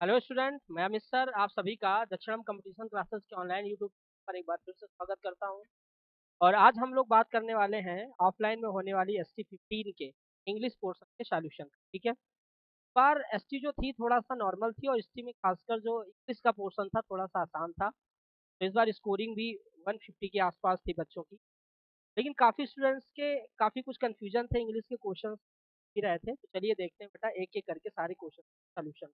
Hello student, मैं Amit sir आप सभी का दक्षिणम कंपटीशन क्लासेस के ऑनलाइन यूट्यूब पर एक बार फिर से स्वागत करता हूं। और आज हम लोग बात करने वाले हैं ऑफलाइन में होने वाली एस टी 15 के इंग्लिश पोर्शन के सॉल्यूशन। ठीक है, पर एस टी जो थी थोड़ा सा नॉर्मल थी और एस टी में खासकर जो इंग्लिश का पोर्शन था थोड़ा सा आसान था। तो इस बार स्कोरिंग भी 150 के आसपास थी बच्चों की। लेकिन काफ़ी स्टूडेंट्स के काफ़ी कुछ कन्फ्यूजन थे, इंग्लिश के क्वेश्चन भी रहे थे। तो चलिए देखते हैं बेटा एक एक करके सारे क्वेश्चन सॉल्यूशन।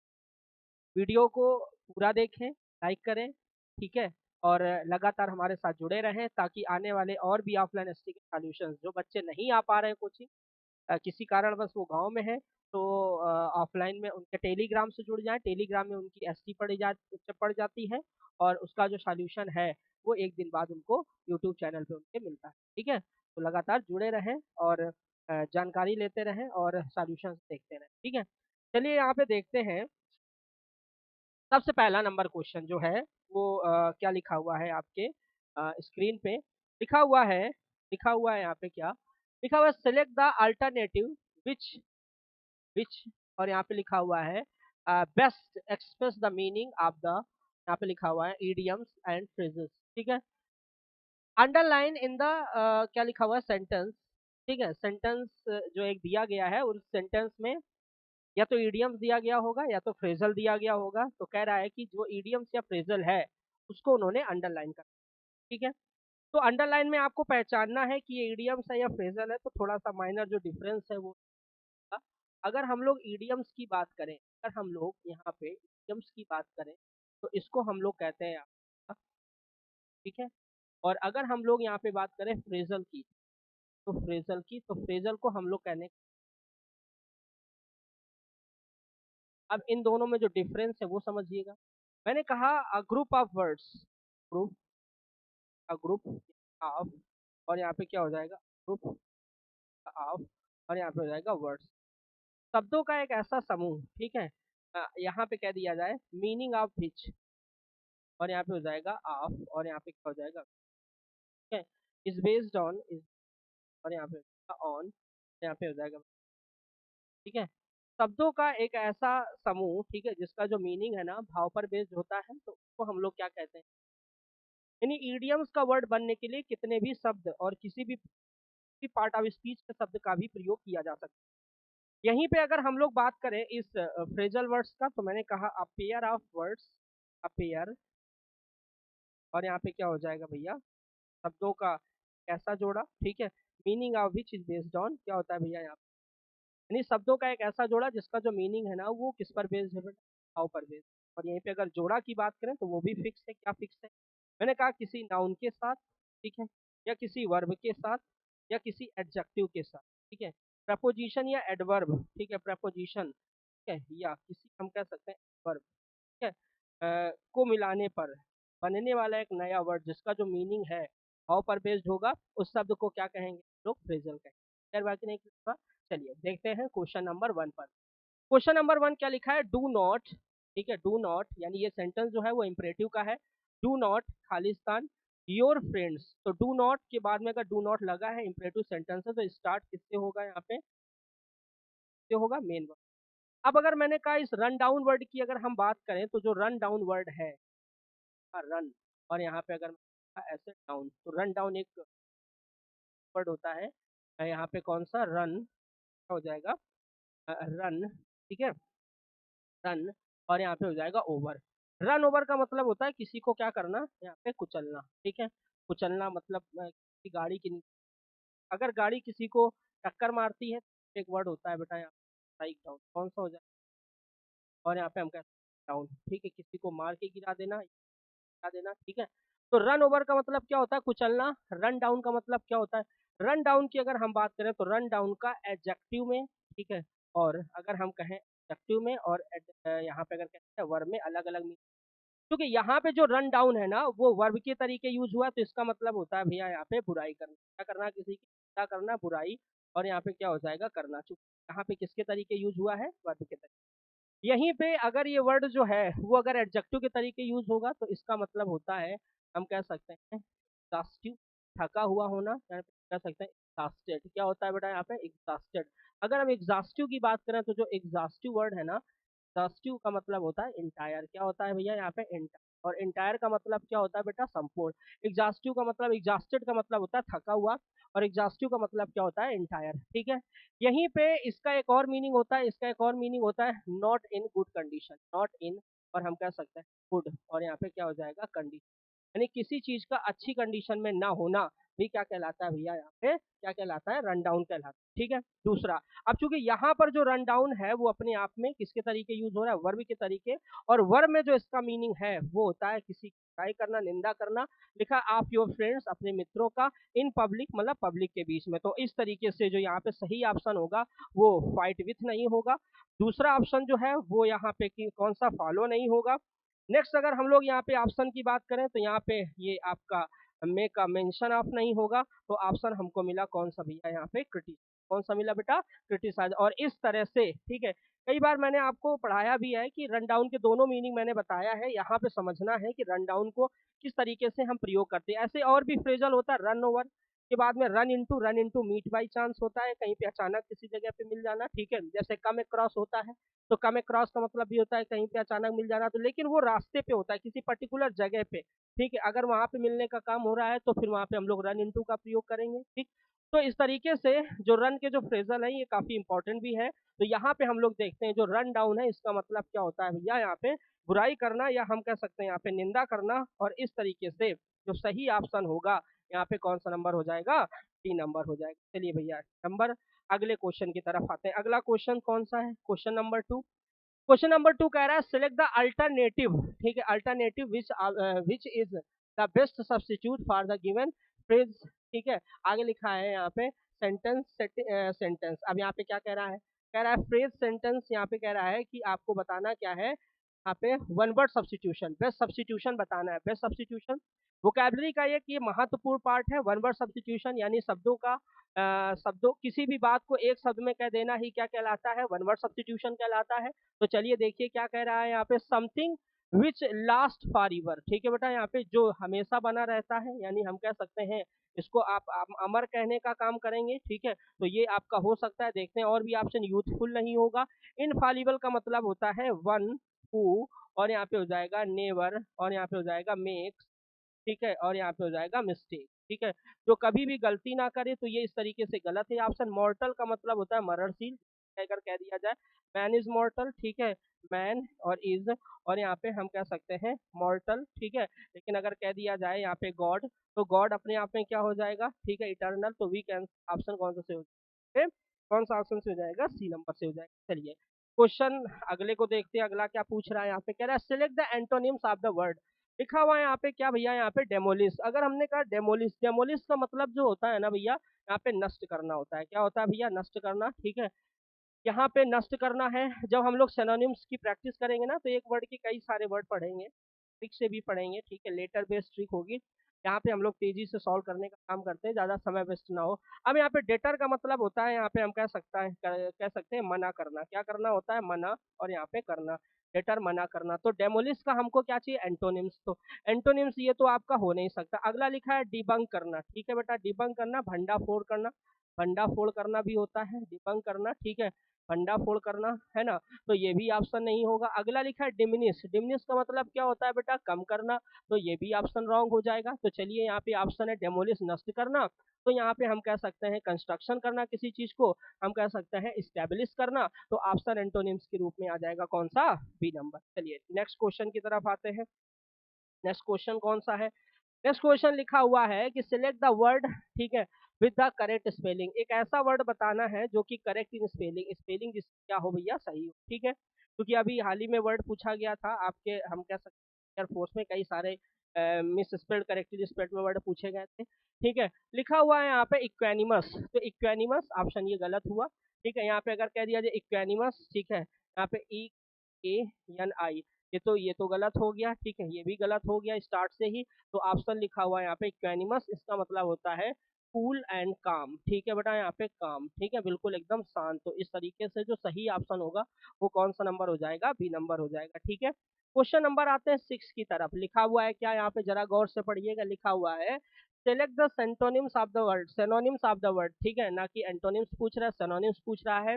वीडियो को पूरा देखें, लाइक करें, ठीक है। और लगातार हमारे साथ जुड़े रहें ताकि आने वाले और भी ऑफलाइन एसटी के सॉल्यूशंस जो बच्चे नहीं आ पा रहे हैं कोचिंग, किसी कारणवश वो गांव में है, तो ऑफलाइन में उनके टेलीग्राम से जुड़ जाएं। टेलीग्राम में उनकी एसटी पड़ जाती है और उसका जो सॉल्यूशन है वो एक दिन बाद उनको यूट्यूब चैनल पे उनके मिलता है। ठीक है, तो लगातार जुड़े रहें और जानकारी लेते रहें और सॉल्यूशंस देखते रहें। ठीक है, चलिए यहाँ पे देखते हैं। सबसे पहला नंबर क्वेश्चन जो है वो क्या लिखा हुआ है आपके स्क्रीन पे। लिखा हुआ है यहाँ पे क्या लिखा हुआ है, सेलेक्ट द अल्टरनेटिव विच विच और यहाँ पे लिखा हुआ है best express the meaning of the, यहाँ पे लिखा हुआ है इडियम्स एंड फ्रेजेस। ठीक है, अंडरलाइन इन द क्या लिखा हुआ है सेंटेंस। ठीक है, सेंटेंस जो एक दिया गया है उस सेंटेंस में या तो ईडियम्स दिया गया होगा या तो फ्रेजल दिया गया होगा। तो कह रहा है कि जो ईडियम्स या फ्रेजल है उसको उन्होंने अंडरलाइन कर। ठीक है, तो अंडरलाइन में आपको पहचानना है कि ये ईडियम्स है या फ्रेजल है, तो थोड़ा सा माइनर जो डिफरेंस है वो होगा। अगर हम लोग ईडियम्स की बात करें, अगर हम लोग यहाँ पे ईडियम्स की बात करें तो इसको हम लोग कहते हैं आपका, ठीक है। और अगर हम लोग यहाँ पे बात करें फ्रेजल की, तो फ्रेजल को हम लोग कहने। अब इन दोनों में जो डिफरेंस है वो समझिएगा। मैंने कहा a group of words, group a group of, और यहाँ पे क्या हो जाएगा ग्रुप ऑफ, और यहाँ पे हो जाएगा वर्ड्स, शब्दों का एक ऐसा समूह। ठीक है, यहाँ पे कह दिया जाए मीनिंग ऑफ विच, और यहाँ पे हो जाएगा ऑफ, और यहाँ पे क्या हो जाएगा, ठीक है, इज बेस्ड ऑन इज, और यहाँ पे ऑन, यहाँ पे हो जाएगा। ठीक है, शब्दों का एक ऐसा समूह, ठीक है, जिसका जो मीनिंग है ना भाव पर बेस्ड होता है, तो उसको हम लोग क्या कहते हैं। यानी ईडियम्स का वर्ड बनने के लिए कितने भी शब्द और किसी भी पार्ट ऑफ स्पीच के शब्द का भी प्रयोग किया जा सकता है। यहीं पे अगर हम लोग बात करें इस फ्रेजल वर्ड्स का, तो मैंने कहा a pair of words, a pair, और यहाँ पे क्या हो जाएगा भैया, शब्दों का ऐसा जोड़ा। ठीक है, meaning of which is based on, क्या होता है भैया यहाँ पे, यानी शब्दों का एक ऐसा जोड़ा जिसका जो मीनिंग है ना वो किस पर बेस्ड है बेटा, भाव पर बेस्ड। और यहीं पे अगर जोड़ा की बात करें तो वो भी फिक्स है। क्या फिक्स है, मैंने कहा किसी नाउन के साथ, ठीक है, या किसी वर्ब के साथ, या किसी एडजेक्टिव के साथ। ठीक है, प्रपोजिशन या एडवर्ब, ठीक है, प्रपोजिशन, ठीक है, या किसी हम कह सकते हैं वर्ब, ठीक है, को मिलाने पर बनने वाला एक नया वर्ड जिसका जो मीनिंग है हाउ पर बेस्ड होगा, उस शब्द को क्या कहेंगे लोग, फ्रेजल कहेंगे। खैर बाकी नहीं लिखा। चलिए देखते हैं क्वेश्चन नंबर 1 पर। क्वेश्चन नंबर 1 क्या लिखा है, डू नॉट। ठीक है, डू नॉट यानी ये सेंटेंस जो है वो इंपरेटिव का है। Do not Khalistan your friends, तो डू नॉट के बाद में अगर डू नॉट लगा है इंपरेटिव सेंटेंस है तो स्टार्ट किससे होगा, यहाँ पे किससे होगा, मेन वर्ड। अब अगर मैंने कहा इस रन डाउन वर्ड की अगर हम बात करें तो जो रन डाउन वर्ड है, रन, और यहाँ पे अगर ऐसे डाउन, तो रन डाउन एक वर्ड होता है। यहाँ पे कौन सा रन हो जाएगा, रन, ठीक है, रन, और यहाँ पे हो जाएगा ओवर। रन ओवर का मतलब होता है किसी को क्या करना, यहाँ पे कुचलना। ठीक है, कुचलना मतलब किसी गाड़ी की नीचे, अगर गाड़ी किसी को टक्कर मारती है तो एक वर्ड होता है बेटा यहाँ स्ट्राइक डाउन, कौन सा हो जाए, और यहाँ पे हम कहते हैं डाउन। ठीक है, किसी को मार के गिरा देना। ठीक है, तो रन ओवर का मतलब क्या होता है, कुचलना। रन डाउन का मतलब क्या होता है, रन डाउन की अगर हम बात करें तो रन डाउन का एडजेक्टिव में, ठीक है, और अगर हम कहें एडजेक्टिव में और यहाँ पे अगर कहते हैं वर्ब में अलग अलग मीनिंग। क्योंकि यहाँ पे जो रन डाउन है ना वो वर्ब के तरीके यूज हुआ, तो इसका मतलब होता है भैया यहाँ पे बुराई करना, क्या करना, किसी की क्या करना, बुराई, और यहाँ पे क्या हो जाएगा, करना। चूंकि यहाँ पे किसके तरीके यूज हुआ है, वर्ब के तरीके। यहीं पे अगर ये वर्ड जो है वो अगर एडजेक्टिव के तरीके यूज होगा तो इसका मतलब होता है, हम कह सकते हैं एग्जॉस्टिव, थका हुआ होना, या कह सकते हैं एग्जॉस्टेड। क्या होता है बेटा यहाँ पे, एग्जॉस्टेड। अगर हम एग्जॉस्टिव की बात करें तो जो एग्जॉस्टिव वर्ड है ना, एग्जॉस्टिव का मतलब होता है इंटायर, क्या होता है भैया यहाँ पे इंटायर, और इंटायर का मतलब क्या होता है बेटा संपूर्ण। एग्जॉस्टिव का मतलब, एग्जॉस्टेड का मतलब होता है थका हुआ, और एग्जॉस्टिव का मतलब क्या होता है इंटायर, ठीक है। यहीं पे इसका एक और मीनिंग होता है, इसका एक और मीनिंग होता है not in good condition, not in, और हम कह सकते हैं गुड, और यहाँ पे क्या हो जाएगा कंडीशन, यानी किसी चीज का अच्छी कंडीशन में ना होना भी क्या कहलाता है भैया, यहाँ पे क्या कहलाता है, रन डाउन कहलाता है, ठीक है। दूसरा, अब चूंकि यहाँ पर जो रन डाउन है वो अपने आप में किसके तरीके यूज हो रहा है, वर्ब के तरीके, और वर्ब में जो इसका मीनिंग है वो होता है किसी की बुराई करना, निंदा करना। लिखा ऑफ योर फ्रेंड्स, अपने मित्रों का, इन पब्लिक मतलब पब्लिक के बीच में, तो इस तरीके से जो यहाँ पे सही ऑप्शन होगा वो फाइट विथ नहीं होगा। दूसरा ऑप्शन जो है वो यहाँ पे कौन सा, फॉलो नहीं होगा। नेक्स्ट अगर हम लोग यहाँ पे ऑप्शन की बात करें तो यहाँ पे ये आपका मेक का मेंशन ऑफ नहीं होगा, तो ऑप्शन हमको मिला कौन सा भैया, यहाँ पे क्रिटिसाइज, कौन सा मिला बेटा, क्रिटिसाइज। और इस तरह से, ठीक है, कई बार मैंने आपको पढ़ाया भी है कि रन डाउन के दोनों मीनिंग मैंने बताया है, यहाँ पे समझना है कि रन डाउन को किस तरीके से हम प्रयोग करते हैं। ऐसे और भी फ्रेजल होता है, रन ओवर के बाद में run into meet by chance होता है, कहीं पे अचानक किसी जगह पे मिल जाना, ठीक है, जैसे कम क्रॉस होता है, तो कम क्रॉस का मतलब भी होता है कहीं पे अचानक मिल जाना, तो लेकिन वो रास्ते पे होता है किसी पर्टिकुलर जगह पे, ठीक है, अगर वहां पे मिलने का काम हो रहा है तो फिर वहां पे हम लोग रन इनटू का प्रयोग करेंगे, ठीक। तो इस तरीके से जो रन के जो फ्रेजल है ये काफी इंपॉर्टेंट भी है। तो यहाँ पे हम लोग देखते हैं जो रन डाउन है इसका मतलब क्या होता है भैया, यहाँ पे बुराई करना, या हम कह सकते हैं यहाँ पे निंदा करना, और इस तरीके से जो सही ऑप्शन होगा यहाँ पे कौन सा नंबर हो जाएगा, 3 नंबर हो जाएगा। चलिए भैया नंबर अगले क्वेश्चन की तरफ आते हैं। अगला क्वेश्चन कौन सा है, क्वेश्चन नंबर 2। क्वेश्चन नंबर 2 कह रहा है सिलेक्ट द अल्टरनेटिव, ठीक है, alternative which is the best substitute for the given phrase, ठीक है। आगे लिखा है यहाँ पे सेंटेंस, सेंटेंस। अब यहाँ पे क्या कह रहा है, कह रहा है फ्रेज सेंटेंस, यहाँ पे कह रहा है कि आपको बताना क्या है, यहाँ पे one word substitution, best substitution बताना है। बेस्ट सब्स्टिट्यूशन वोकैबुलरी का एक ये महत्वपूर्ण पार्ट है, वन वर्ड सब्स्टिट्यूशन, यानी शब्दों का शब्दों किसी भी बात को एक शब्द में कह देना ही क्या कहलाता है, वन वर्ड सब्स्टिट्यूशन कहलाता है। तो चलिए देखिए क्या कह रहा है यहाँ पे, something which last for ever, ठीक है बेटा, यहाँ पे जो हमेशा बना रहता है, यानी हम कह सकते हैं इसको आप अमर कहने का काम करेंगे, ठीक है। तो ये आपका हो सकता है, देखते हैं और भी ऑप्शन, यूथफुल नहीं होगा। इनफॉलिबल का मतलब होता है वन हु, और यहाँ पे हो जाएगा नेवर, और यहाँ पे हो जाएगा मेक्स, ठीक है, और यहाँ पे हो जाएगा मिस्टेक, ठीक है, जो कभी भी गलती ना करे, तो ये इस तरीके से गलत है ऑप्शन। मॉर्टल का मतलब होता है मरणशील, अगर कह दिया जाए मैन इज मॉर्टल, ठीक है, मैन और इज, और यहाँ पे हम कह सकते हैं मॉर्टल, ठीक है। लेकिन अगर कह दिया जाए यहाँ पे गॉड, तो गॉड अपने आप में क्या हो जाएगा, ठीक है, इटर्नल, तो वी कैन ऑप्शन कौन सा से हो जाएगा, कौन सा ऑप्शन से हो जाएगा, सी नंबर से हो जाएगा। चलिए क्वेश्चन अगले को देखते हैं, अगला क्या पूछ रहा है, यहाँ पे कह रहा है select the antonyms of the word, लिखा हुआ है यहाँ पे क्या भैया, यहाँ पे डेमोलिश। अगर हमने कहा डेमोलिश, डेमोलिश का मतलब जो होता है ना भैया, यहाँ पे नष्ट करना होता है, क्या होता है भैया, नष्ट करना, ठीक है। यहाँ पे नष्ट करना है। जब हम लोग सिनोनिम्स की प्रैक्टिस करेंगे ना, तो एक वर्ड के कई सारे वर्ड पढ़ेंगे, ट्रिक से भी पढ़ेंगे, ठीक है, लेटर बेस्ड ट्रिक होगी। यहाँ पे हम लोग तेजी से सॉल्व करने का काम करते हैं, ज्यादा समय वेस्ट ना हो। अब यहाँ पे डेटर का मतलब होता है, यहाँ पे हम कह सकते हैं मना करना, क्या करना होता है, मना, और यहाँ पे करना, डेटर मना करना। तो डेमोलिश का हमको क्या चाहिए, एंटोनिम्स। तो एंटोनिम्स ये तो आपका हो नहीं सकता। अगला लिखा है डिबंक करना, ठीक है बेटा, डिबंक करना, भंडाफोड़ करना, भंडाफोड़ करना भी होता है, डिबंक करना, ठीक है, भंडाफोड़ करना, है ना। तो ये भी ऑप्शन नहीं होगा। अगला लिखा है डिमिनिश, डिमिनिश का मतलब क्या होता है बेटा, कम करना, तो ये भी ऑप्शन रॉन्ग हो जाएगा। तो चलिए यहाँ पे ऑप्शन है डेमोलिश, नष्ट करना, तो यहाँ पे हम कह सकते हैं कंस्ट्रक्शन करना किसी चीज को, हम कह सकते हैं स्टैब्लिश करना। तो ऑप्शन एंटोनिम्स के रूप में आ जाएगा कौन सा, बी नंबर। चलिए नेक्स्ट क्वेश्चन की तरफ आते हैं। नेक्स्ट क्वेश्चन कौन सा है, नेक्स्ट क्वेश्चन लिखा हुआ है कि सिलेक्ट द वर्ड, ठीक है, विद द करेक्ट स्पेलिंग। एक ऐसा वर्ड बताना है जो कि करेक्ट इन स्पेलिंग, स्पेलिंग जिस क्या हो भैया, सही हो, ठीक है। क्योंकि अभी हाल ही में वर्ड पूछा गया था आपके, हम कह सकते हैं एयरफोर्स में कई सारे मिस स्पेल्ड करेक्टली स्पेल्ड में वर्ड पूछे गए थे, ठीक है। लिखा हुआ है यहाँ पे इक्वेनिमस, तो इक्वेनिमस ऑप्शन ये गलत हुआ, ठीक है। यहाँ पे अगर कह दिया जाए इक्वेनिमस, ठीक है, यहाँ पे EANI, ये तो गलत हो गया, ठीक है, ये भी गलत हो गया स्टार्ट से ही। तो ऑप्शन लिखा हुआ है यहाँ पे इक्वेनिमस, इसका मतलब होता है कूल एंड काम, ठीक है बेटा, यहाँ पे काम, ठीक है, बिल्कुल एकदम शांत। तो इस तरीके से जो सही ऑप्शन होगा वो कौन सा नंबर हो जाएगा, बी नंबर हो जाएगा, ठीक है। क्वेश्चन नंबर आते हैं 6 की तरफ। लिखा हुआ है क्या, यहाँ पे जरा गौर से पढ़िएगा, लिखा हुआ है select the synonyms of the word, synonyms of the word, ठीक है, ना कि एंटोनिम्स पूछ रहा है, सेनोनिम्स पूछ रहा है।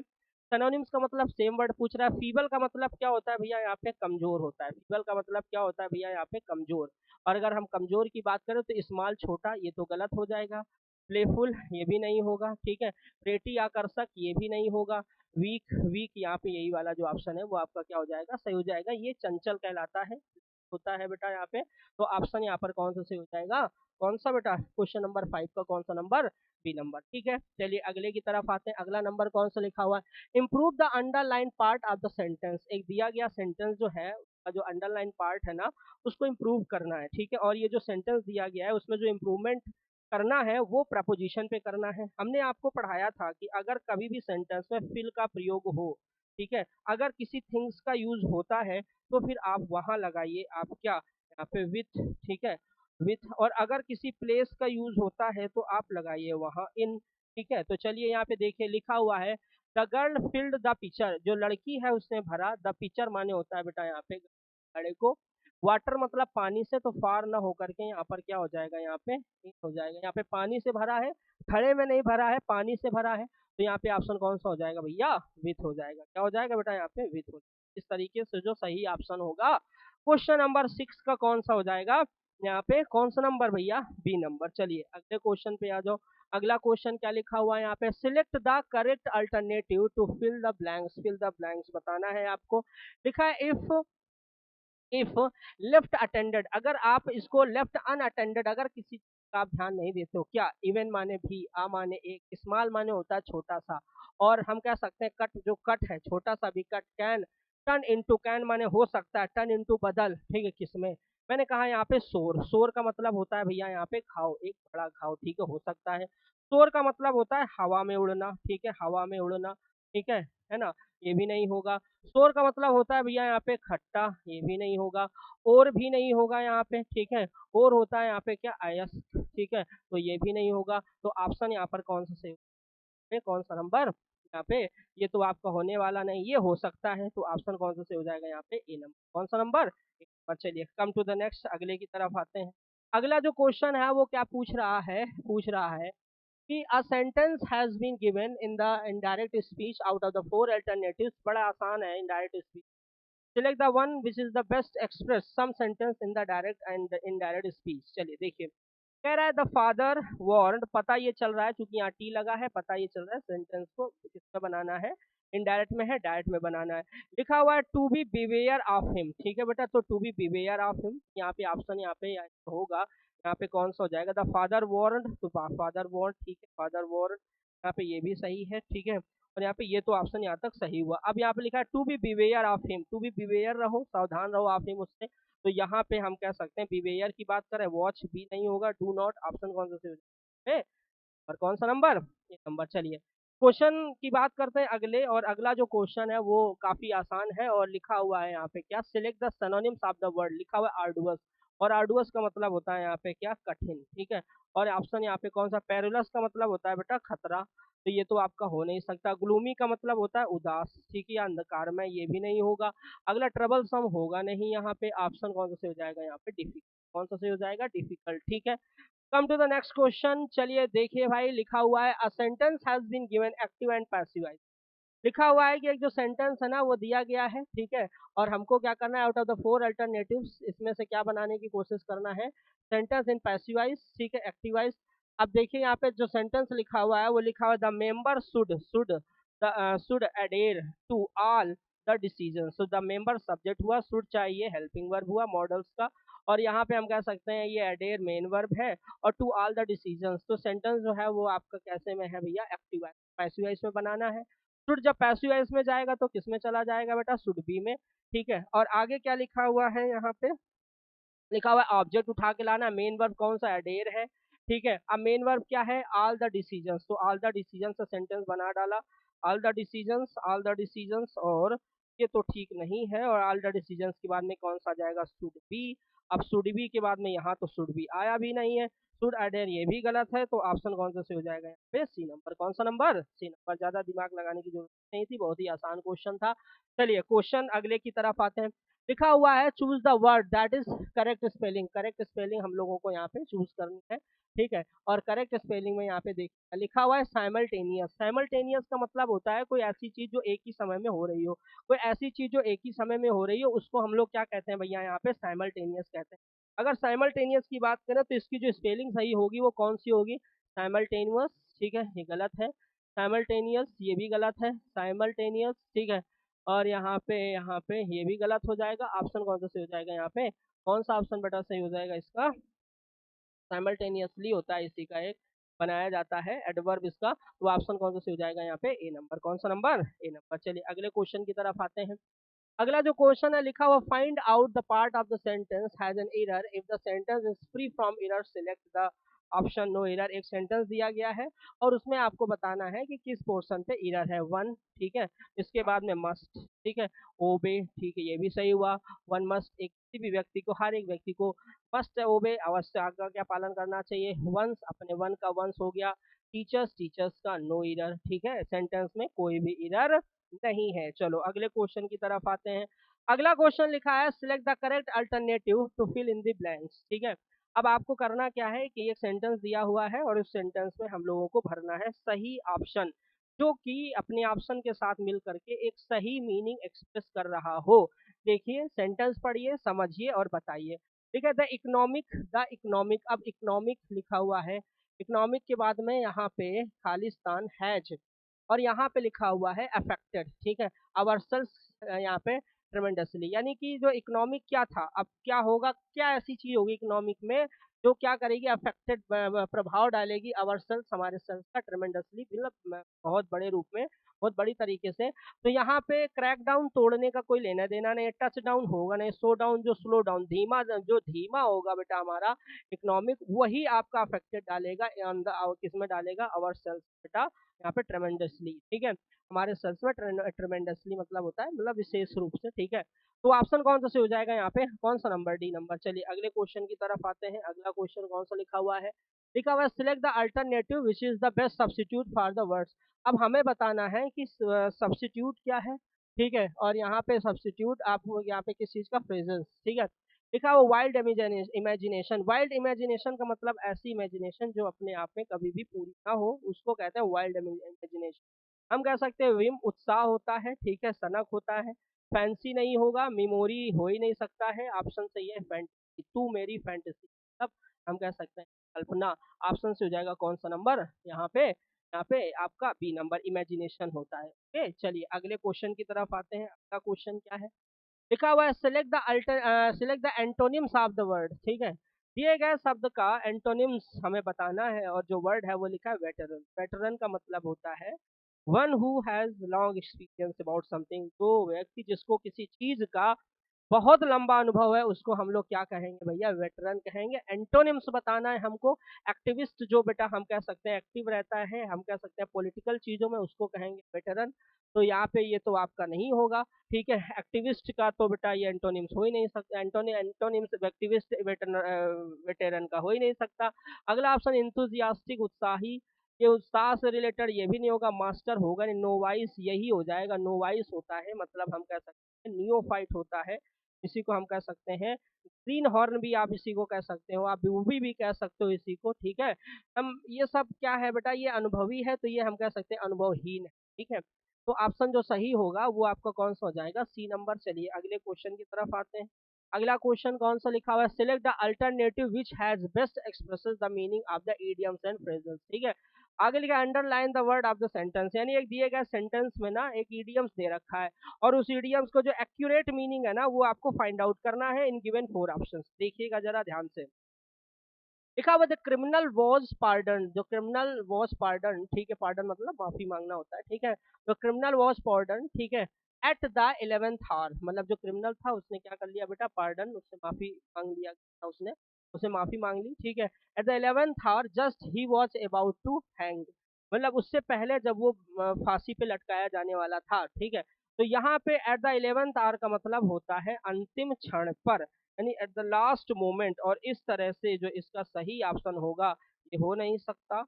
सिनोनिम्स का मतलब सेम वर्ड पूछ रहा है। फीबल का मतलब क्या होता है भैया यहाँ पे कमजोर होता है। फीबल का मतलब क्या होता है भैया यहाँ पे कमजोर। और अगर हम कमजोर की बात करें तो स्मॉल छोटा, ये तो गलत हो जाएगा। प्लेफुल ये भी नहीं होगा, ठीक है। प्रेटी आकर्षक ये भी नहीं होगा। वीक, वीक यहाँ पे यही वाला जो ऑप्शन है वो आपका क्या हो जाएगा, सही हो जाएगा। ये चंचल कहलाता है, होता है बेटा यहाँ पे। तो ऑप्शन यहाँ पर कौन सा सही हो जाएगा, कौन सा बेटा, क्वेश्चन नंबर 5 का कौन सा नंबर, बी नंबर। ठीक है, चलिए अगले की तरफ आते हैं। अगला नंबर कौन सा लिखा हुआ है, improve the underline part of the sentence. एक दिया गया सेंटेंस जो है, जो अंडरलाइन पार्ट है ना, उसको इम्प्रूव करना है। ठीक है, और ये जो सेंटेंस दिया गया है उसमें जो इम्प्रूवमेंट करना है वो प्रपोजिशन पे करना है। हमने आपको पढ़ाया था कि अगर कभी भी सेंटेंस में फिल का प्रयोग हो, ठीक है, अगर किसी थिंग्स का यूज होता है तो फिर आप वहां लगाइए, आप क्या, यहाँ पे विथ, ठीक है, विथ। और अगर किसी प्लेस का यूज होता है तो आप लगाइए वहां इन। ठीक है, तो चलिए यहाँ पे देखिए लिखा हुआ है the girl filled the picture, जो लड़की है उसने भरा, द पिक्चर माने होता है बेटा यहाँ पे घड़े को, वाटर मतलब पानी से, तो फार ना होकर के यहाँ पर क्या हो जाएगा, यहाँ पे हो जाएगा। यहाँ पे पानी से भरा है, खड़े में नहीं भरा है, पानी से भरा है, तो यहाँ पे ऑप्शन कौन सा हो जाएगा भैया, विथ हो जाएगा। क्या हो जाएगा बेटा यहाँ पे, विथ हो जाएगा। इस तरीके से जो सही ऑप्शन होगा क्वेश्चन नंबर 6 का कौन सा हो जाएगा, यहाँ पे कौन सा नंबर भैया, बी नंबर। चलिए अगले क्वेश्चन पे आ जाओ। अगला क्वेश्चन क्या लिखा हुआ है यहाँ पे, select the correct alternative to fill the blanks. Fill the blanks बताना है आपको। लिखा है इफ लेफ्ट अटेंडेड, अगर आप इसको लेफ्ट अनअटेंडेड, अगर किसी का आप ध्यान नहीं देते हो, क्या, इवन माने भी, आ माने एक, स्मॉल माने होता है छोटा सा, और हम कह सकते हैं कट, जो कट है छोटा सा भी cut, can turn into, can माने हो सकता है, टर्न इनटू बदल, ठीक है, किसमें, मैंने कहा यहाँ पे शोर। शोर का मतलब होता है भैया यहाँ पे घाव, एक बड़ा घाव, ठीक है, हो सकता है। शोर का मतलब होता है हवा में उड़ना, ठीक है, हवा में उड़ना, ठीक है ना, ये भी नहीं होगा। शोर का मतलब होता है भैया यहाँ पे खट्टा, ये भी नहीं होगा। और भी नहीं होगा यहाँ पे, ठीक है, और होता है यहाँ पे क्या, आयस, ठीक है, तो ये भी नहीं होगा। तो ऑप्शन यहाँ पर कौन सा सही है, कौन सा नंबर यहाँ पे, ये तो आपका होने वाला नहीं, ये हो सकता है, तो ऑप्शन कौन सा सही हो जाएगा यहाँ पे, ए नंबर। कौन सा नंबर, ए नंबर। चलिए कम टू द नेक्स्ट, अगले की तरफ आते हैं। अगला जो क्वेश्चन है वो क्या पूछ रहा है कि a sentence has been given in the indirect speech out of the four alternatives। बड़ा आसान है indirect speech। Select the one which is the best express some sentence in the direct and the indirect speech। चलिए देखिए, कह रहा है the father warned, पता ये चल रहा है क्योंकि यहाँ टी लगा है, पता ये चल रहा है सेंटेंस को किसका बनाना है, इनडायरेक्ट में है, डायरेक्ट में बनाना है। लिखा हुआ है to be beware of him, ठीक है बेटा, तो to be beware of him, यहाँ पे ऑप्शन यहाँ पे होगा, यहाँ पे कौन सा हो जाएगा, द फादर वार्नड, तो फादर वार्न, ठीक है, फादर वार्न, यहाँ पे ये भी सही है, ठीक है। और यहाँ पे ये तो ऑप्शन यहाँ तक सही हुआ। अब यहाँ पे लिखा है to be beware of him, to be beware रहो, सावधान रहो ऑफ हिम उससे, तो यहाँ पे हम कह सकते हैं बिवेयर की बात करें, वॉच भी नहीं होगा, डू नॉट, ऑप्शन कौन सा सही है, और कौन सा नंबर, ये नंबर। चलिए क्वेश्चन की बात करते हैं अगले, और अगला जो क्वेश्चन है वो काफी आसान है, और लिखा हुआ है यहाँ पे क्या, select the synonyms of the word, लिखा हुआ है आर्डुअस, और आर्डुअस का मतलब होता है यहाँ पे क्या, कठिन, ठीक है। और ऑप्शन यहाँ पे कौन सा, पेरुलस का मतलब होता है बेटा खतरा, तो ये तो आपका हो नहीं सकता। ग्लूमी का मतलब होता है उदास, ठीक है, या अंधकार में, ये भी नहीं होगा। अगला ट्रबल सम होगा नहीं यहाँ पे, ऑप्शन कौन सा सही हो जाएगा यहाँ पे, डिफिकल्ट, कौन सा सही हो जाएगा, डिफिकल्ट, ठीक है। Come to the next question, चलिए देखिए भाई, लिखा हुआ है a sentence has been given active and passive. लिखा हुआ है कि एक जो सेंटेंस है ना वो दिया गया है, ठीक है, और हमको क्या करना है, out of the four alternatives इसमें से क्या बनाने की कोशिश करना है, सेंटेंस इन पैसिवाइज, ठीक है, एक्टिवाइज। अब देखिए यहाँ पे जो सेंटेंस लिखा हुआ है वो लिखा हुआ है the member should adhere to all the decision, so the member subject हुआ, शुड चाहिए हेल्पिंग वर्ब हुआ मॉडल्स का, और यहाँ पे हम कह सकते हैं ये अडेयर मेन वर्ब है, और टू ऑल द डिसीजंस, तो सेंटेंस जो है वो आपका कैसे में है भैया, एक्टिवाइज, पैसिवाइज में बनाना है। शुड जब पैसिव वॉइस में जाएगा तो किस में चला जाएगा बेटा, शुड बी में, ठीक है। और आगे क्या लिखा हुआ है यहाँ पे, लिखा हुआ है ऑब्जेक्ट उठा के लाना, मेन वर्ब कौन सा, अडेयर है, ठीक है। अब मेन वर्ब क्या है, ऑल द डिसीजंस, तो ऑल द डिसीजंस से सेंटेंस बना डाला, ऑल द डिसीजंस, और ये तो ठीक नहीं है, और ऑल द डिसीजंस के बाद में कौन सा जाएगा, शुड बी। अब शुड बी के बाद में यहाँ तो शुड बी आया भी नहीं है, शुड अडेयर ये भी गलत है, तो ऑप्शन कौन सा से हो जाएगा यहाँ पे, सी नंबर। कौन सा नंबर, सी नंबर। ज्यादा दिमाग लगाने की जरूरत नहीं थी, बहुत ही आसान क्वेश्चन था। चलिए क्वेश्चन अगले की तरफ आते हैं। लिखा हुआ है choose the word that is correct spelling. Correct spelling हम लोगों को यहाँ पे चूज करनी है, ठीक है। और करेक्ट स्पेलिंग में यहाँ पे देखिए लिखा हुआ है साइमल्टेनियस। साइमल्टेनियस का मतलब होता है कोई ऐसी चीज जो एक ही समय में हो रही हो। कोई ऐसी चीज जो एक ही समय में हो रही हो उसको हम लोग क्या कहते हैं भैया, यहाँ पे साइमल्टेनियस कहते हैं। अगर साइमल्टेनियस की बात करें तो इसकी जो स्पेलिंग सही होगी वो कौन सी होगी, साइमल्टेनियस, ठीक है, ये गलत है। साइमल्टेनियस ये भी गलत है, साइमल्टेनियस, ठीक है। और यहाँ पे ये भी गलत हो जाएगा। ऑप्शन कौन सा सही हो जाएगा यहाँ पे, कौन सा ऑप्शन बेटा सही हो जाएगा इसका, साइमल्टेनियसली होता है इसी का एक बनाया जाता है एडवर्ब इसका, तो ऑप्शन कौन सा सही हो जाएगा यहाँ पे, ए नंबर। कौन सा नंबर, ए नंबर। चलिए अगले क्वेश्चन की तरफ आते हैं। अगला जो क्वेश्चन है लिखा हुआ find out the part of the sentence has an error if the sentence is free from error select the option no error. एक सेंटेंस दिया गया है और उसमें आपको बताना है कि किस पोर्शन पे एरर है। वन, ठीक है, इसके बाद में मस्ट, ठीक है, ओबे, ठीक है, ये भी सही हुआ। वन मस्ट, एक किसी भी व्यक्ति को, हर एक व्यक्ति को मस्ट ओबे, अवश्य आज्ञा का पालन करना चाहिए। वंस, अपने वन का वंस हो गया। टीचर्स, टीचर्स का नो एरर, ठीक है, सेंटेंस में कोई भी एरर नहीं है। चलो अगले क्वेश्चन की तरफ आते हैं। अगला क्वेश्चन लिखा है select the correct alternative to fill in the blanks, ठीक है। अब आपको करना क्या है कि एक सेंटेंस दिया हुआ है और उस सेंटेंस में हम लोगों को भरना है सही ऑप्शन, जो कि अपने ऑप्शन के साथ मिल करके एक सही मीनिंग एक्सप्रेस कर रहा हो। देखिए सेंटेंस पढ़िए, समझिए और बताइए, ठीक है। द इकोनॉमिक, अब इकोनॉमिक लिखा हुआ है, इकोनॉमिक के बाद में यहाँ पे खालिस्तान हैज, और यहाँ पे लिखा हुआ है अफेक्टेड, ठीक है, अवर्सल्स यहाँ पे ट्रेमेंडसली, यानी कि जो इकोनॉमिक क्या था, अब क्या होगा, क्या ऐसी चीज होगी इकोनॉमिक में जो क्या करेगी, अफेक्टेड, प्रभाव डालेगी अवर्सल्स, हमारे सेल्स का, ट्रेमेंडसली, मतलब बहुत बड़े रूप में, बहुत बड़ी तरीके से। तो यहाँ पे क्रैक डाउन, तोड़ने का कोई लेना देना नहीं, टच डाउन होगा नहीं, स्लो डाउन, जो स्लो डाउन, धीमा, जो धीमा होगा बेटा हमारा इकोनॉमिक, वही आपका अफेक्टेड डालेगा किसमें डालेगा, अवर सेल्स बेटा, यहाँ पे ट्रेमेंडसली, ठीक है, हमारे सेल्स में ट्रेमेंडसली मतलब होता है, मतलब विशेष रूप से, ठीक है। तो ऑप्शन कौन सा से हो जाएगा यहाँ पे, कौन सा नंबर, डी नंबर। चलिए अगले क्वेश्चन की तरफ आते हैं। अगला क्वेश्चन कौन सा लिखा हुआ है, लिखा हुआ है select the alternative which is the best substitute for the words. अब हमें बताना है कि सब्स्टिट्यूट क्या है, ठीक है, और यहाँ पे सब्स्टिट्यूट आप यहाँ पे किस चीज का, फ्रेजेस, ठीक है। लिखा हुआ वाइल्ड इमेजिनेशन। वाइल्ड इमेजिनेशन का मतलब ऐसी इमेजिनेशन जो अपने आप में कभी भी पूरी ना हो, उसको कहते हैं वाइल्ड इमेजिनेशन। हम कह सकते हैं विम, उत्साह होता है, ठीक है, सनक होता है, फैंसी नहीं होगा, मेमोरी हो ही नहीं सकता है, ऑप्शन सही है फैंटेसी, तू मेरी फैंटेसी, तब हम कह सकते हैं कल्पना। ऑप्शन से हो जाएगा कौन सा नंबर यहाँ पे आपका बी नंबर, इमेजिनेशन होता है। ओके चलिए अगले क्वेश्चन की तरफ आते हैं। अगला क्वेश्चन क्या है, लिखा हुआ है select the antonyms of the word, ठीक है। दिए गए शब्द का एंटोनिम्स हमें बताना है और जो वर्ड है वो लिखा है वेटरन। वेटरन का मतलब होता है one who has long experience about something, जो व्यक्ति जिसको किसी चीज का बहुत लंबा अनुभव है उसको हम लोग क्या कहेंगे भैया, वेटरन कहेंगे। एंटोनिम्स बताना है हमको, एक्टिविस्ट जो बेटा हम कह सकते हैं एक्टिव रहता है, हम कह सकते हैं पॉलिटिकल चीजों में, उसको कहेंगे वेटरन। तो यहाँ पे ये तो आपका नहीं होगा, ठीक है, एक्टिविस्ट का तो बेटा ये एंटोनिम्स हो ही नहीं सकता, एंटोनिम्स एक्टिविस्ट वेटेरन का हो ही नहीं सकता। अगला ऑप्शन इंथुजियास्टिक, उत्साही, ये उत्साह से रिलेटेड ये भी नहीं होगा, मास्टर होगा नहीं, नोवाइस यही हो जाएगा, नोवाइस होता है मतलब हम कह सकते हैं नियोफाइट होता है, इसी को हम कह सकते हैं। ग्रीन हॉर्न भी आप इसी को कह सकते हो, आप बूबी भी कह सकते हो इसी को, ठीक है। हम ये सब क्या है बेटा, ये अनुभवी है तो ये हम कह सकते हैं अनुभवहीन है, ठीक है। तो ऑप्शन जो सही होगा वो आपका कौन सा हो जाएगा, सी नंबर। चलिए अगले क्वेश्चन की तरफ आते हैं। अगला क्वेश्चन कौन सा लिखा हुआ है, select the alternative which has best expresses the meaning of the idioms and phrases, ठीक है। आगे लिखा underline the word of the sentence, यानी एक दिए गए सेंटेंस में ना एक इडियम्स दे रखा है और उस इडियम्स को जो एक्यूरेट मीनिंग है ना वो आपको फाइंड आउट करना है इन गिवन फोर ऑप्शंस। देखिएगा जरा ध्यान से, लिखा हुआ द क्रिमिनल वॉज पार्डन, जो क्रिमिनल वॉज पार्डन, ठीक है, पार्डन मतलब माफी मांगना होता है, ठीक है। तो क्रिमिनल वॉज पार्डन, ठीक है, एट द 11th आवर, मतलब जो क्रिमिनल था उसने क्या कर लिया बेटा, पार्डन, उससे माफी मांग लिया था उसने, उसे माफी मांग ली, ठीक है। At the 11th hour just ही वॉज अबाउट टू हैंग, मतलब उससे पहले जब वो फांसी पे लटकाया जाने वाला था, ठीक है। तो यहाँ पे एट द 11th आवर का मतलब होता है अंतिम क्षण पर, यानी एट द लास्ट मोमेंट, और इस तरह से जो इसका सही ऑप्शन होगा ये हो नहीं सकता,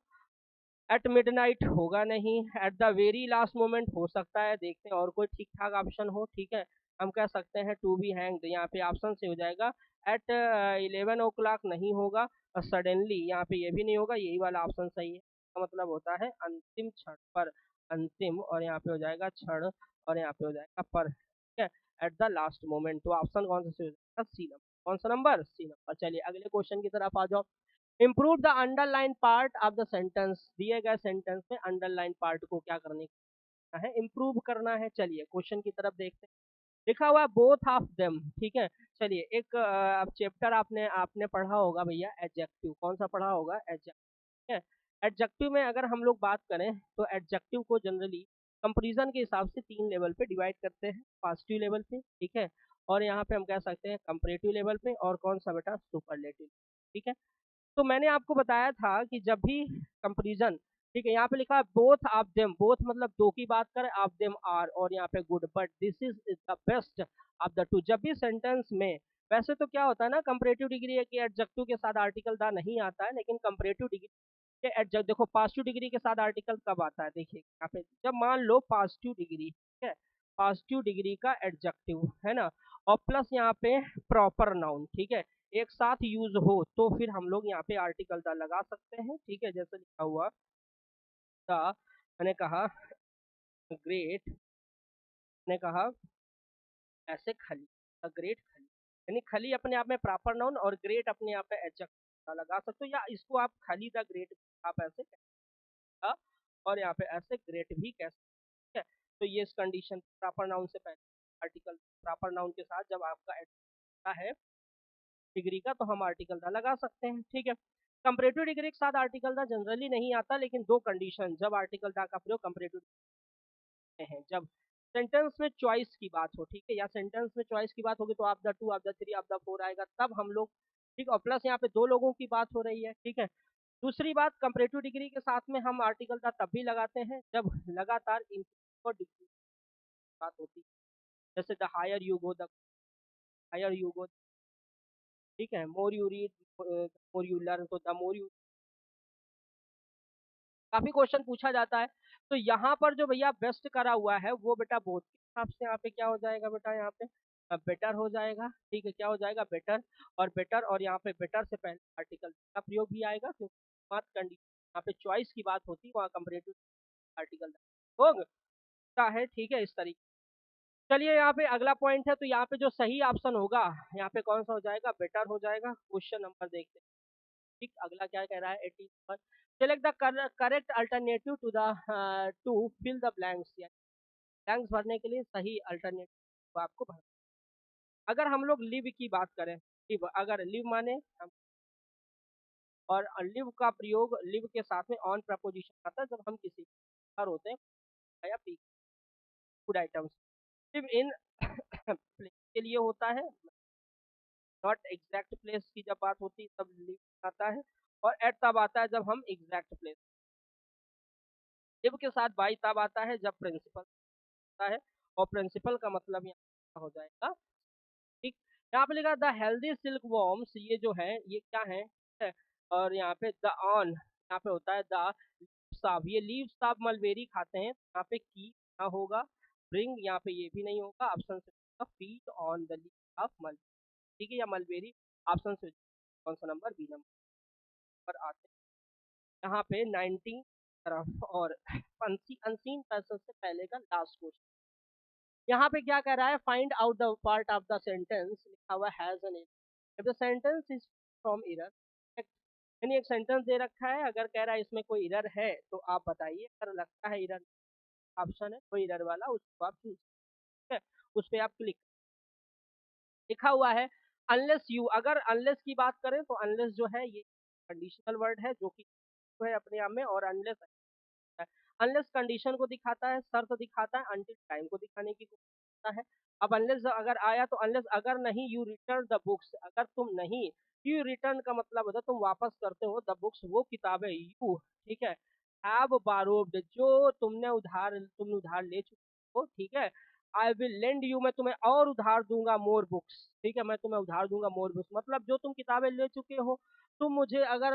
एट मिडनाइट होगा नहीं, at the very last moment हो सकता है, देखते हैं और कोई ठीक ठाक ऑप्शन हो, ठीक है। हम कह सकते हैं टू बी हैंग्ड, यहाँ पे ऑप्शन से हो जाएगा। एट 11 o'clock नहीं होगा, और सडनली यहाँ पे ये भी नहीं होगा, यही वाला ऑप्शन सही है। इसका मतलब होता है अंतिम क्षण पर, अंतिम, और यहाँ पे हो जाएगा क्षण, और यहाँ पे हो जाएगा पर, ठीक है, एट द लास्ट मोमेंट। तो ऑप्शन कौन सा सही हो जाएगा? C number. कौन सा नंबर? सी नंबर। चलिए अगले क्वेश्चन की तरफ आ जाओ। Improve the underline part of the sentence, दिए गए सेंटेंस में अंडरलाइन पार्ट को क्या करने का है? इम्प्रूव करना है। चलिए क्वेश्चन की तरफ देखते हैं। लिखा हुआ है बोथ ऑफ देम, ठीक है। चलिए एक अब चैप्टर आपने आपने पढ़ा होगा भैया, एडजेक्टिव। कौन सा पढ़ा होगा? एडजेक्टिव, ठीक है। एडजेक्टिव में अगर हम लोग बात करें तो एडजेक्टिव को जनरली कंपैरिजन के हिसाब से 3 लेवल पे डिवाइड करते हैं। पॉजिटिव लेवल पे, ठीक है, और यहाँ पे हम कह सकते हैं कंपैरेटिव लेवल पे, और कौन सा बेटा? सुपरलेटिव, ठीक है। तो मैंने आपको बताया था कि जब भी कंपैरिजन, ठीक है, यहाँ पे लिखा है बोथ ऑफ देम, बोथ मतलब दो की बात करें, ऑफ देम आर, और यहाँ पे good, but this is the best of the two. जब भी सेंटेंस में, वैसे तो क्या होता है ना, कंपैरेटिव डिग्री के एडजेक्टिव के साथ आर्टिकल दा नहीं आता है, लेकिन कंपैरेटिव डिग्री के एडजेक्टिव, देखो पॉजिटिव डिग्री के साथ आर्टिकल कब आता है? देखिए यहाँ पे, जब मान लो पॉजिटिव डिग्री, ठीक है, पॉजिटिव डिग्री का एडजेक्टिव है ना, और प्लस यहाँ पे प्रॉपर नाउन, ठीक है, एक साथ यूज हो, तो फिर हम लोग यहाँ पे आर्टिकल द लगा सकते हैं, ठीक है। जैसे लिखा हुआ द, मैंने कहा ग्रेट, ने कहा ऐसे खली, द ग्रेट खली, यानी खली अपने आप में प्रॉपर नाउन, और ग्रेट अपने आप में एडजेक्टिव लगा सकते हो, या इसको आप खली द ग्रेट आप ऐसे कह सकते हो, और यहाँ पे ऐसे ग्रेट भी कह सकते हैं। तो ये इस कंडीशन, प्रॉपर नाउन से पहले आर्टिकल, प्रॉपर नाउन के साथ जब आपका एडजेक्टिव है डिग्री का, तो हम आर्टिकल दा लगा सकते हैं, ठीक है। कंपैरेटिव डिग्री के साथ आर्टिकल दा जनरली नहीं आता, लेकिन दो कंडीशन जब आर्टिकल दा का प्रयोग कंपैरेटिव में है, जब सेंटेंस में चॉइस की बात हो, ठीक है, या सेंटेंस में चॉइस की बात होगी तो आप द टू, आप द थ्री, आप द फोर आएगा, तब हम लोग, ठीक, और प्लस यहाँ पे दो लोगों की बात हो रही है, ठीक है। दूसरी बात, कंपैरेटिव डिग्री के साथ में हम आर्टिकल दा तब भी लगाते हैं जब लगातार इंक्रीज और डिक्रीज की बात होती है। जैसे the higher you go, the higher you go, ठीक है, more you read, more you learn, तो द मोर यू, काफी क्वेश्चन पूछा जाता है। तो यहाँ पर जो भैया बेस्ट करा हुआ है वो बेटा बोथ के हिसाब से यहाँ पे क्या हो जाएगा बेटा? यहाँ पे बेटर हो जाएगा, ठीक है, क्या हो जाएगा? बेटर, और बेटर, और यहाँ पे बेटर से पहले आर्टिकल का प्रयोग भी आएगा, क्योंकि बात कंडीशन यहाँ पे चॉइस की बात होती है, वहाँ कंपैरेटिव आर्टिकल होगा है, ठीक है, इस तरीके। चलिए यहाँ पे अगला पॉइंट है, तो यहाँ पे जो सही ऑप्शन होगा यहाँ पे कौन सा हो जाएगा? बेटर हो जाएगा। क्वेश्चन नंबर देखते हैं, ठीक, अगला क्या कह रहा है? 18 पर, select the correct alternative to the to fill the blanks, या ब्लैंक्स भरने के लिए सही अल्टरनेटिव आपको भरना। अगर हम लोग लिव की बात करें, लिव, अगर लिव माने हम, और लिव का प्रयोग लिव के साथ में ऑन प्रपोजिशन आता है जब हम किसी पर होते हैं या P food items. Live in place के लिए होता है, नॉट एग्जैक्ट प्लेस की जब बात होती है तब लिव आता है, और एट तब आता है जब हम एग्जैक्ट प्लेस। लिव के साथ बाई तब आता है जब प्रिंसिपल होता है, और प्रिंसिपल का मतलब यहाँ हो जाएगा, ठीक। यहाँ पे लिखा द हेल्दी सिल्क वॉर्म्स, ये जो है ये क्या है, और यहाँ पे द ऑन, यहाँ पे होता है द साब, ये लीव साब मलबेरी खाते हैं, यहाँ पे की ना होगा, ब्रिंग यहाँ पे ये भी नहीं होगा, ऑप्शन से feed on the leave of mulberry, ठीक है, या मलबेरी, ऑप्शन से कौन सा नंबर? बी नंबर पर आते हैं। यहाँ पे 19 तरफ, और अनसीन पर्सन से पहले का लास्ट क्वेश्चन। यहाँ पे क्या कह रहा है? Find out the part of the sentence, लिखा हुआ has an error, if the sentence is from error, यानी एक सेंटेंस दे रखा है, अगर कह रहा है इसमें कोई एरर है तो आप बताइए, अगर लगता है एरर ऑप्शन है कोई एरर वाला, उसको आप चूज, ठीक है, उस पर आप क्लिक। लिखा हुआ है अनलेस यू, अगर अनलेस की बात करें तो अनलेस जो है ये कंडीशनल वर्ड है जो कि है अपने आप में, और अनलेस है, अनलेस कंडीशन को दिखाता है, शर्त दिखाता है, अनटिल टाइम को दिखाने की कोशिश करता है। अब अनलेस अगर आया तो अनलेस, अगर नहीं, यू रिटर्न द बुक्स, अगर तुम नहीं, यू रिटर्न का मतलब होता है तुम वापस करते हो, द बुक्स वो किताबें, यू, ठीक है, हैव बारोड जो तुमने उधार ले चुके हो, ठीक है, आई विल लेंड यू, मैं तुम्हें और उधार दूंगा मोर बुक्स, ठीक है, मैं तुम्हें उधार दूंगा मोर बुक्स, मतलब जो तुम किताबें ले चुके हो तुम मुझे अगर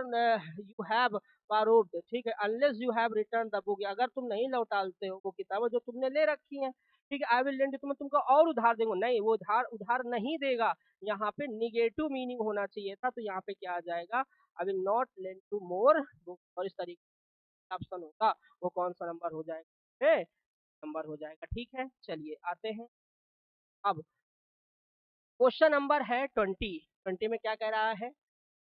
यू हैव बारोड, ठीक है, unless you have return the book, अगर तुम नहीं लौटाते हो वो किताबें जो तुमने ले रखी हैं, ठीक है, आई विल लेंड यू, तुम्हें तुमको और उधार देंगे, नहीं वो उधार उधार नहीं देगा, यहाँ पे निगेटिव मीनिंग होना चाहिए था, तो यहाँ पे क्या आ जाएगा, I will not lend to more book, और इस तरीके का ऑप्शन होगा, वो कौन सा नंबर हो जाएगा, नंबर हो जाएगा, ठीक है। चलिए आते हैं अब क्वेश्चन नंबर है 20 में क्या कह रहा है,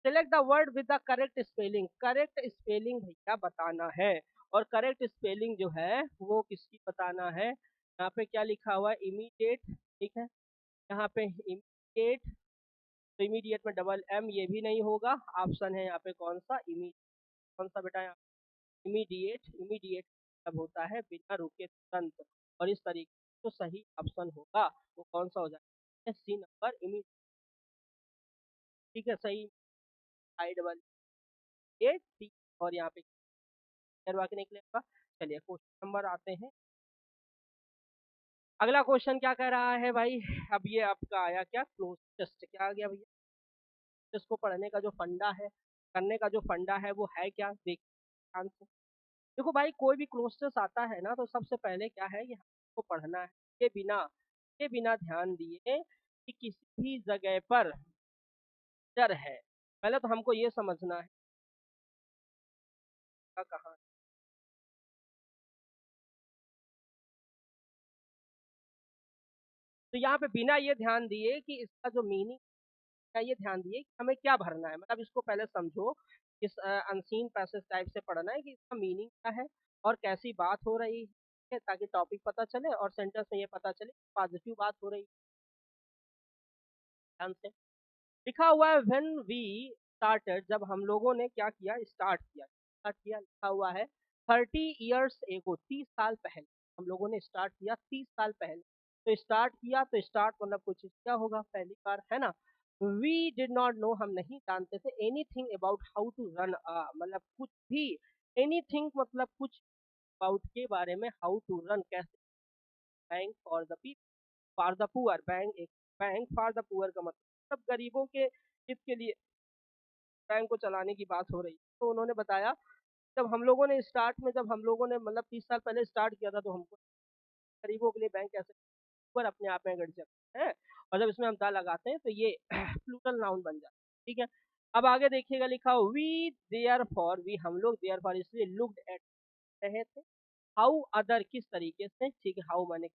select the word with the correct spelling, correct spelling भैया बताना है, और करेक्ट स्पेलिंग जो है वो किसकी बताना है, यहाँ पे क्या लिखा हुआ है, इमीडिएट, ठीक है, यहाँ पे इमीडिएट, तो इमीडिएट में डबल एम ये भी नहीं होगा, ऑप्शन है यहाँ पे कौन सा, कौन सा बेटा, यहाँ इमीडिएट, इमीडिएट मतलब होता है बिना रुके तुरंत, और इस तरीके तो सही ऑप्शन होगा वो कौन सा हो जाएगा, सी नंबर इमीडिएट, ठीक है, सही, आई डबल एट टी, और यहाँ पे करवा के निकलेगा। चलिए क्वेश्चन नंबर आते हैं, अगला क्वेश्चन क्या कह रहा है भाई, अब ये आपका आया क्या, क्लोज टेस्ट, क्या आ गया भैया, इसको पढ़ने का जो फंडा है, करने का जो फंडा है वो है क्या, देखिए ध्यान से, देखो भाई कोई भी क्लोज टेस्ट आता है ना तो सबसे पहले क्या है, ये हमको पढ़ना है, ये बिना ध्यान दिए कि किसी भी जगह पर डर है, पहले तो हमको ये समझना है कहाँ, तो यहाँ पे बिना ये ध्यान दिए कि इसका जो मीनिंग है, ये ध्यान दिए कि हमें क्या भरना है, मतलब इसको पहले समझो, इस अनसीन पैसेज टाइप से पढ़ना है कि इसका मीनिंग क्या है और कैसी बात हो रही है, ताकि टॉपिक पता चले और सेंटेंस में ये पता चले पॉजिटिव बात हो रही है, ध्यान से लिखा हुआ है, व्हेन वी स्टार्टेड, जब हम लोगों ने क्या किया, स्टार्ट किया, लिखा हुआ है 30 years एगो, 30 साल पहले, हम लोगों ने स्टार्ट किया 30 साल पहले, तो स्टार्ट किया तो स्टार्ट मतलब कुछ क्या होगा, पहली बार है ना, वी डिड नॉट नो, हम नहीं जानते थे, anything about how to run मतलब कुछ भी, एनीथिंग मतलब कुछ अबाउट के बारे में, हाउ टू रन कैसे, bank for the people, for the poor, bank for the poor का मतलब सब गरीबों के हित के लिए बैंक को चलाने की बात हो रही है, तो उन्होंने बताया जब हम लोगों ने स्टार्ट में, जब हम लोगों ने मतलब 30 साल पहले स्टार्ट किया था तो हमको गरीबों के लिए बैंक कैसे ऊपर अपने आप में गड़ जाता है, और जब इसमें हम दा लगाते हैं तो ये प्लूरल नाउन बन जाता है, ठीक है। अब आगे देखिएगा लिखा हो वी देयर फॉर, वी हम लोग, देयर फॉर इसलिए लुक्ड एट रहे थे, हाउ अदर किस तरीके से, ठीक है, हाउ माने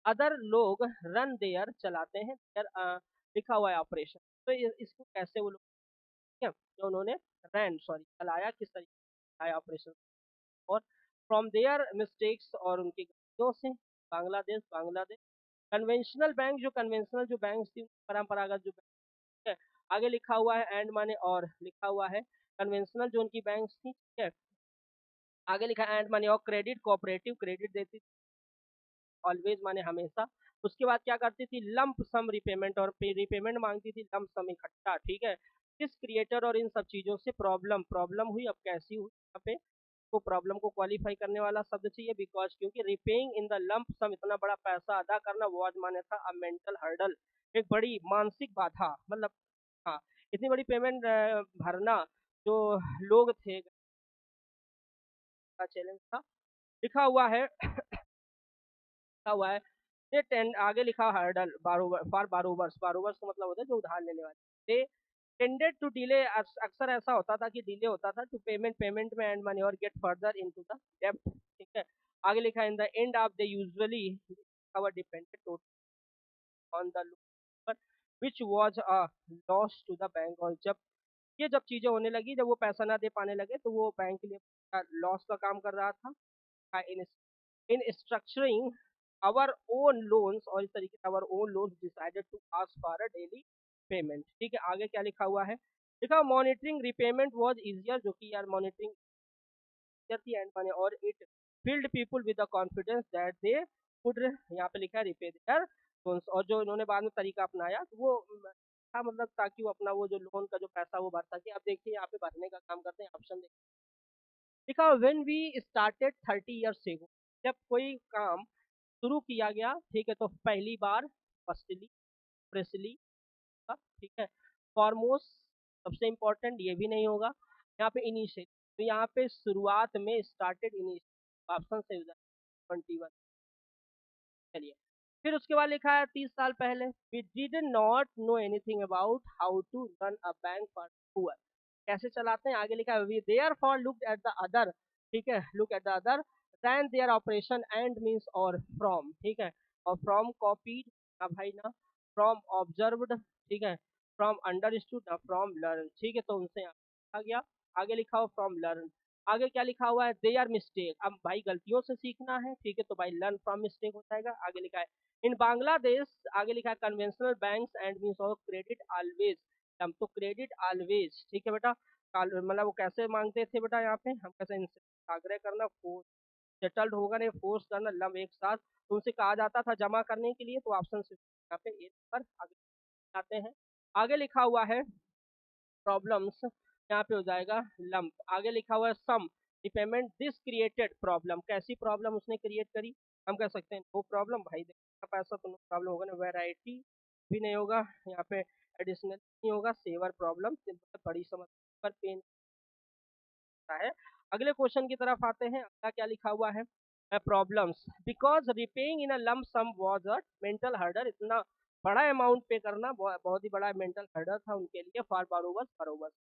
अदर लोग रन देयर चलाते हैं, देयर लिखा हुआ है ऑपरेशन, तो इसको कैसे वो लोग, ठीक है, जो उन्होंने रैन सॉरी चलाया किस तरीके से चलाया ऑपरेशन, और फ्रॉम देयर मिस्टेक्स, और उनकी गलतियों से, बांग्लादेश कन्वेंशनल बैंक, जो कन्वेंशनल जो बैंक थी, परंपरागत जो बैंक है, आगे लिखा हुआ है एंड माने और, लिखा हुआ है कन्वेंशनल जो उनकी बैंक थी, ठीक है, आगे लिखा एंड माने और, क्रेडिट कोऑपरेटिव क्रेडिट देती थी, ऑलवेज माने हमेशा, उसके बाद क्या करती थी, लंप सम रिपेमेंट, और रिपेमेंट मांगती थी लंप सम इकट्ठा, ठीक है, किस क्रिएटर और इन सब चीजों से प्रॉब्लम प्रॉब्लम हुई, अब कैसी हुई, यहाँ पे को प्रॉब्लम को क्वालिफाई करने वाला शब्द चाहिए, बिकॉज क्योंकि रिपेइंग इन द लंप सम, इतना बड़ा पैसा अदा करना, वाज माने था अ मेंटल हर्डल, एक बड़ी मानसिक बाधा, मतलब हाँ, इतनी बड़ी पेमेंट भरना जो लोग थे का चैलेंज था, लिखा हुआ है, लिखा हुआ है दे टेंड, आगे लिखा हर्डल, बारोबर फॉर बारोवर्स, बारोवर्स का मतलब होता है जो उधार लेने वाले, दे टेंडेड टू डिले, अक्सर ऐसा होता था कि डिले होता था टू पेमेंट, पेमेंट में एंड मनी, और गेट फर्दर इनटू द डेब्ट, ठीक है, आगे लिखा in the end of they usually cover depended on the loan which was a loss to the bank, और जब ये जब चीजें होने लगी, जब वो पैसा ना दे पाने लगे तो वो बैंक के लिए लॉस का काम कर रहा था, in structuring our own loans, और इस तरीके से our own loans decided to ask for a daily payment, ठीक है, आगे क्या लिखा हुआ है, लिखा मॉनिटरिंग रिपेमेंट वाज इजियर, जो कि यार मॉनिटरिंग इजियर थी एंड मनी, और it field people with the confidence that they could, यहाँ पे लिखा है रिपे देयर लोन्स, और जो इन्होंने बाद में तरीका अपनाया तो वो था, मतलब ताकि वो अपना वो जो लोन का जो पैसा वो भर सके, अब देखिए यहाँ पे भरने का काम करते हैं, ऑप्शन देखिए लिखा when we started 30 years ago, जब कोई काम शुरू किया गया, ठीक है, तो पहली बार फर्स्टली, प्रेसली, ठीक है, फॉरमोस्ट, सबसे इंपॉर्टेंट ये भी नहीं होगा, यहाँ पे इनिशियल, तो यहाँ पे शुरुआत में, स्टार्टेड इनिशियल, ऑप्शन से 21। चलिए, फिर उसके बाद लिखा है 30 साल पहले, we did not know anything about how to run a bank for poor, कैसे चलाते हैं, आगे लिखा है we therefore look at the other, ठीक है, look at the other then their operation and means और फ्रॉम, ठीक है, और फ्रॉम कॉपीड ना भाई ना, फ्रॉम ऑब्जर्व्ड, ठीक है, फ्रॉम अंडरस्टूड ना, फ्रॉम लर्न, ठीक है, तो उनसे यहाँ लिखा गया, आगे लिखा हो फ्रॉम लर्न, आगे क्या लिखा हुआ है, दे आर मिस्टेक, अब भाई गलतियों से सीखना है, ठीक है, तो भाई लर्न फ्रॉम मिस्टेक हो जाएगा, आगे लिखा है इन बांग्लादेश, आगे लिखा है conventional banks and means of credit always, हम तो क्रेडिट ऑलवेज, ठीक है बेटा, मतलब वो कैसे मांगते थे बेटा, यहाँ पे हम कैसे इनसे आग्रह करना, फोर्स सेटल्ड होगा नहीं, फोर्स करना, लम एक साथ, तो उनसे कहा जाता था जमा करने के लिए, तो ऑप्शन से यहाँ पे ए पर आगे आते हैं, आगे लिखा हुआ है प्रॉब्लम्स, यहाँ पे हो जाएगा लंप, आगे लिखा हुआ है सम रिपेमेंट दिस क्रिएटेड प्रॉब्लम, कैसी प्रॉब्लम उसने क्रिएट करी, हम कह सकते हैं नो प्रॉब्लम, भाई देखा पैसा तो नो प्रॉब्लम होगा ना, वैरायटी भी नहीं होगा, यहाँ पे एडिशनल नहीं होगा, सेवर प्रॉब्लम, बड़ी समस्या पर पेन है। अगले क्वेश्चन की तरफ आते हैं, अगला क्या लिखा हुआ है, problems because repaying in a lump sum was a mental hurdle, इतना बड़ा अमाउंट पे करना बहुत ही बड़ा मेंटल हर्डर था उनके लिए, for borrowers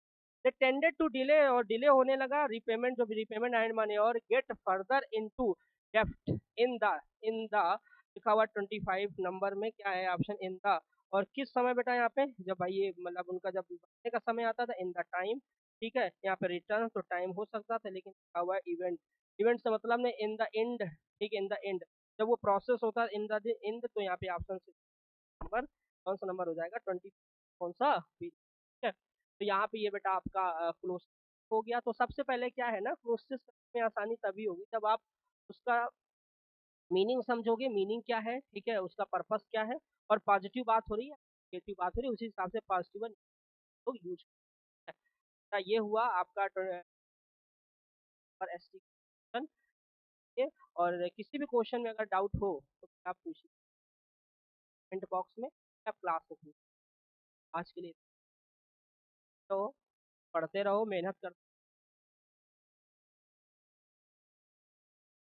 they tended to delay, और डिले होने लगा रिपेमेंट, जो रिपेमेंट एंड मनी, और गेट फर्दर इनटू डेप्ट इन द लिखा हुआ 25 नंबर में क्या है ऑप्शन इन द, और किस समय बेटा यहाँ पे, जब भाई ये मतलब उनका जब बनने का समय आता था, इन द टाइम, ठीक है, यहाँ पे रिटर्न तो टाइम हो सकता था, लेकिन लिखा हुआ है इवेंट, इवेंट से मतलब नहीं इन द एंड, ठीक है, इन द एंड, जब वो प्रोसेस होता है इन द एंड, तो यहाँ पे ऑप्शन नंबर कौन सा नंबर हो जाएगा 20, कौन सा बी, ठीक है, तो यहाँ पे ये बेटा आपका क्लोज हो गया, तो सबसे पहले क्या है ना, क्लोजिस में आसानी तभी होगी जब आप उसका मीनिंग समझोगे, मीनिंग क्या है, ठीक है, उसका पर्पस क्या है, और पॉजिटिव बात हो रही है, नेगेटिव बात हो रही है, उसी हिसाब से पॉजिटिव लोग यूज करते हैं। ये हुआ आपका पर एस्टिमेशन, और किसी भी क्वेश्चन में अगर डाउट हो तो आप पूछिए कमेंट बॉक्स में, आप क्लास में पूछिए। आज के लिए तो पढ़ते रहो, मेहनत करते